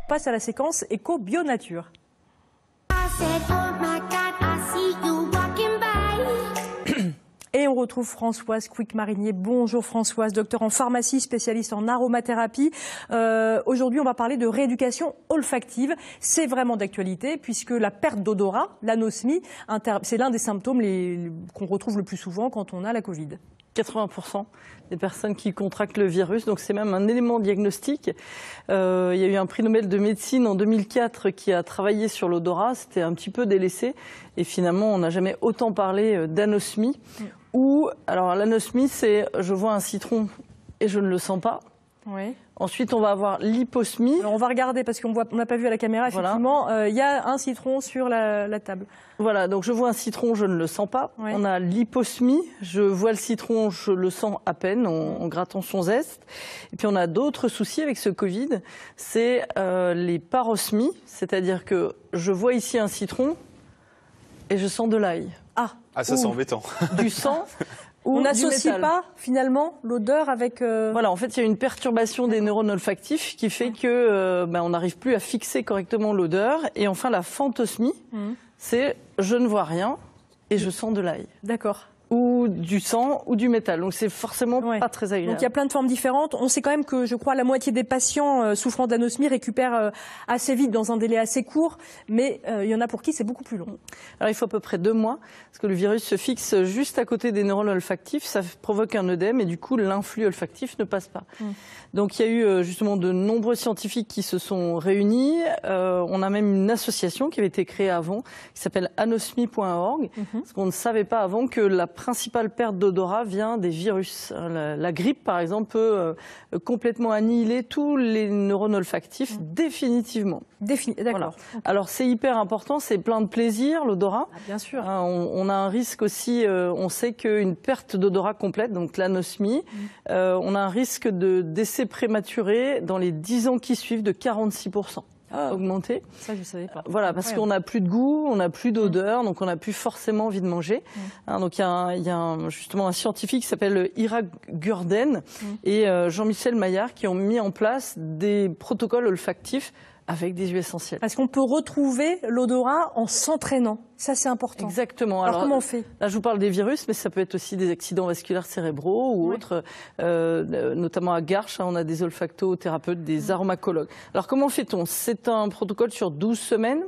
passe à la séquence Éco-Bio-Nature. Et on retrouve Françoise Quick-Marinier. Bonjour Françoise, docteur en pharmacie, spécialiste en aromathérapie. Aujourd'hui, on va parler de rééducation olfactive. C'est vraiment d'actualité puisque la perte d'odorat, l'anosmie, c'est l'un des symptômes qu'on retrouve le plus souvent quand on a la Covid. 80% des personnes qui contractent le virus, donc c'est même un élément diagnostique. Il y a eu un prix Nobel de médecine en 2004 qui a travaillé sur l'odorat, c'était un petit peu délaissé et finalement on n'a jamais autant parlé d'anosmie. Alors l'anosmie, c'est je vois un citron et je ne le sens pas. Oui. Ensuite, on va avoir l'hyposmie. On va regarder parce qu'on n'a pas vu à la caméra, effectivement, il y a un citron sur la table. Voilà, donc je vois un citron, je ne le sens pas. Ouais. On a l'hyposmie, je vois le citron, je le sens à peine en grattant son zeste. Et puis on a d'autres soucis avec ce Covid, c'est les parosmies, c'est-à-dire que je vois ici un citron et je sens de l'ail. Ah, ça c'est embêtant. Du sang. On n'associe pas finalement l'odeur avec... Voilà, en fait, il y a une perturbation des neurones olfactifs qui fait que on n'arrive plus à fixer correctement l'odeur. Et enfin, la phantosmie, c'est je ne vois rien et je sens de l'ail. D'accord. Ou du sang ou du métal. Donc c'est forcément pas très agréable. Donc il y a plein de formes différentes. On sait quand même que, je crois, la moitié des patients souffrant d'anosmie récupèrent assez vite dans un délai assez court, mais il y en a pour qui c'est beaucoup plus long. Alors il faut à peu près 2 mois, parce que le virus se fixe juste à côté des neurones olfactifs, ça provoque un œdème et du coup l'influx olfactif ne passe pas. Donc il y a eu justement de nombreux scientifiques qui se sont réunis. On a même une association qui avait été créée avant, qui s'appelle anosmie.org, parce qu'on ne savait pas avant que la principale perte d'odorat vient des virus. La grippe, par exemple, peut complètement annihiler tous les neurones olfactifs définitivement. D'accord. Voilà. Alors c'est hyper important, c'est plein de plaisir, l'odorat. Ah, bien sûr. On a un risque aussi, on sait qu'une perte d'odorat complète, donc l'anosmie, on a un risque de décès prématuré dans les 10 ans qui suivent de 46%. Augmenté. Ça, je ne savais pas. Voilà, parce qu'on n'a plus de goût, on n'a plus d'odeur, donc on n'a plus forcément envie de manger. Donc il y a justement un scientifique qui s'appelle Ira Gurden et Jean-Michel Maillard qui ont mis en place des protocoles olfactifs avec des huiles essentielles. Parce qu'on peut retrouver l'odorat en s'entraînant. Ça, c'est important. Exactement. Alors comment on fait? Là, je vous parle des virus, mais ça peut être aussi des accidents vasculaires cérébraux ou autres. Notamment à Garches, on a des olfactothérapeutes, des aromacologues. Alors comment fait-on? C'est un protocole sur 12 semaines.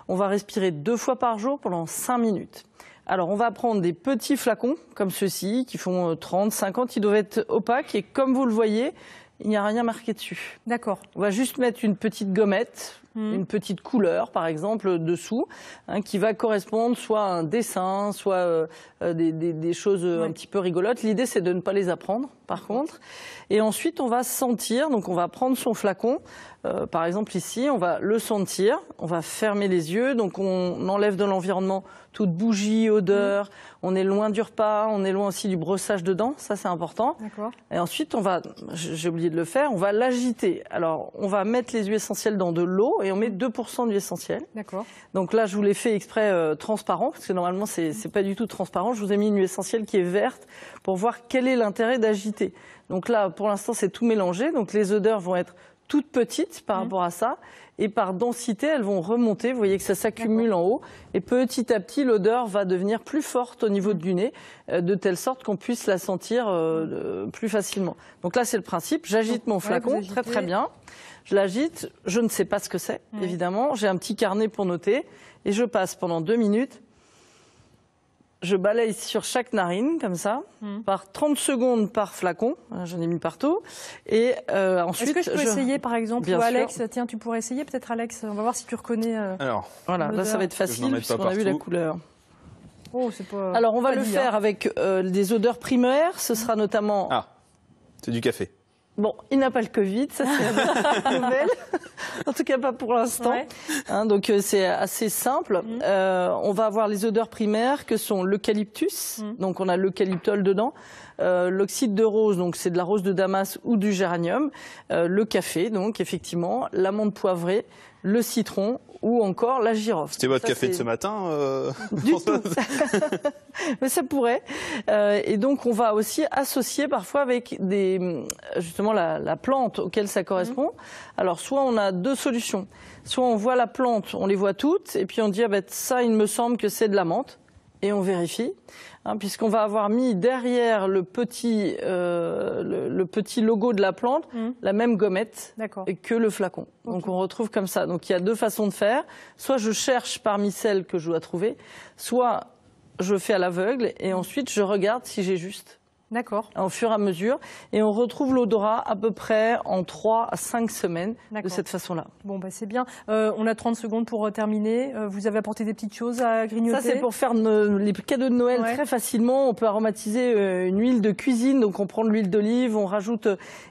On va respirer 2 fois par jour pendant 5 minutes. Alors, on va prendre des petits flacons comme ceux-ci qui font 30, 50, ils doivent être opaques et comme vous le voyez, il n'y a rien marqué dessus. D'accord. On va juste mettre une petite gommette, une petite couleur, par exemple, dessous, qui va correspondre soit à un dessin, soit des choses un petit peu rigolotes. L'idée, c'est de ne pas les apprendre, par contre. Et ensuite, on va sentir. Donc, on va prendre son flacon. Par exemple, ici, on va le sentir. On va fermer les yeux. Donc, on enlève de l'environnement toute bougie, odeur. On est loin du repas. On est loin aussi du brossage de dents. Ça, c'est important. D'accord. Et ensuite, j'ai oublié de le faire, on va l'agiter. Alors, on va mettre les huiles essentielles dans de l'eau et on met 2% d'huile essentielle. D'accord. Donc là, je vous l'ai fait exprès transparent, parce que normalement, c'est pas du tout transparent. Je vous ai mis une huile essentielle qui est verte pour voir quel est l'intérêt d'agiter. Donc là, pour l'instant, c'est tout mélangé. Donc les odeurs vont être toutes petites par rapport à ça. Et par densité, elles vont remonter. Vous voyez que ça s'accumule en haut. Et petit à petit, l'odeur va devenir plus forte au niveau du nez, de telle sorte qu'on puisse la sentir plus facilement. Donc là, c'est le principe. J'agite mon flacon, très bien. Je l'agite. Je ne sais pas ce que c'est, évidemment. J'ai un petit carnet pour noter. Et je passe pendant 2 minutes. Je balaye sur chaque narine, comme ça, par 30 secondes par flacon. J'en ai mis partout. Et ensuite, est-ce que je peux essayer, par exemple, Bien ou Alex, sûr. tiens, tu pourrais essayer peut-être, Alex. On va voir si tu reconnais. Alors, voilà, là, ça va être facile, puisqu'on a vu la couleur. Oh, c'est pas. Alors, on va le dit, faire avec des odeurs primaires. Ce sera notamment. Ah, c'est du café. Bon, il n'a pas le Covid, ça c'est la bonne nouvelle. En tout cas, pas pour l'instant. Donc, c'est assez simple. On va avoir les odeurs primaires que sont l'eucalyptus. Donc, on a l'eucalyptol dedans. L'oxyde de rose, donc c'est de la rose de Damas ou du géranium. Le café, donc effectivement. L'amande poivrée. le citron ou encore la girofle. C'était votre café de ce matin Du tout. Mais ça pourrait. Et donc, on va aussi associer parfois avec justement la plante auquel ça correspond. Alors, soit on a deux solutions. Soit on voit la plante, on les voit toutes, et puis on dit, ah ben, ça, il me semble que c'est de la menthe. Et on vérifie, puisqu'on va avoir mis derrière le petit logo de la plante la même gommette que le flacon. Okay. Donc on retrouve comme ça. Donc il y a deux façons de faire. Soit je cherche parmi celles que je dois trouver, soit je fais à l'aveugle et ensuite je regarde si j'ai juste. D'accord. Au fur et à mesure. Et on retrouve l'odorat à peu près en 3 à 5 semaines de cette façon-là. Bon, bah, c'est bien. On a 30 secondes pour terminer. Vous avez apporté des petites choses à grignoter? Ça, c'est pour faire les cadeaux de Noël très facilement. On peut aromatiser une huile de cuisine. Donc, on prend de l'huile d'olive. On rajoute,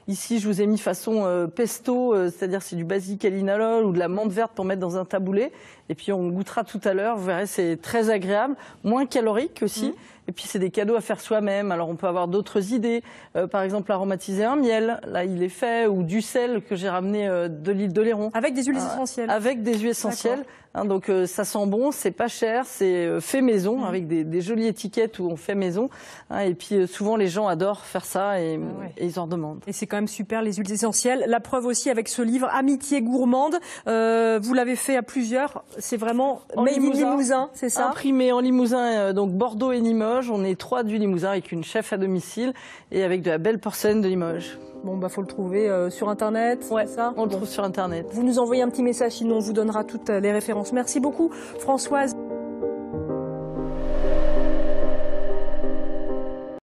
ici, je vous ai mis façon pesto, c'est-à-dire c'est du basilic à linalool ou de la menthe verte pour mettre dans un taboulé. Et puis, on goûtera tout à l'heure. Vous verrez, c'est très agréable. Moins calorique aussi. Et puis, c'est des cadeaux à faire soi-même. Alors, on peut avoir d'autres idées. Par exemple, aromatiser un miel. Là, il est fait. Ou du sel que j'ai ramené de l'île d'Oléron. Avec des huiles essentielles. Avec des huiles essentielles. Donc, ça sent bon, c'est pas cher, c'est fait maison, avec des jolies étiquettes où on fait maison. Et puis, souvent, les gens adorent faire ça et ils en demandent. Et c'est quand même super, les huiles essentielles. La preuve aussi avec ce livre, Amitié gourmande. Vous l'avez fait à plusieurs. C'est vraiment made in Limousin, c'est ça? Imprimé en Limousin, donc Bordeaux et Limoges. On est 3 du Limousin avec une chef à domicile et avec de la belle porcelaine de Limoges. Bon, bah, faut le trouver sur Internet, c'est ça? On le trouve sur Internet. Vous nous envoyez un petit message, sinon on vous donnera toutes les références. Merci beaucoup, Françoise.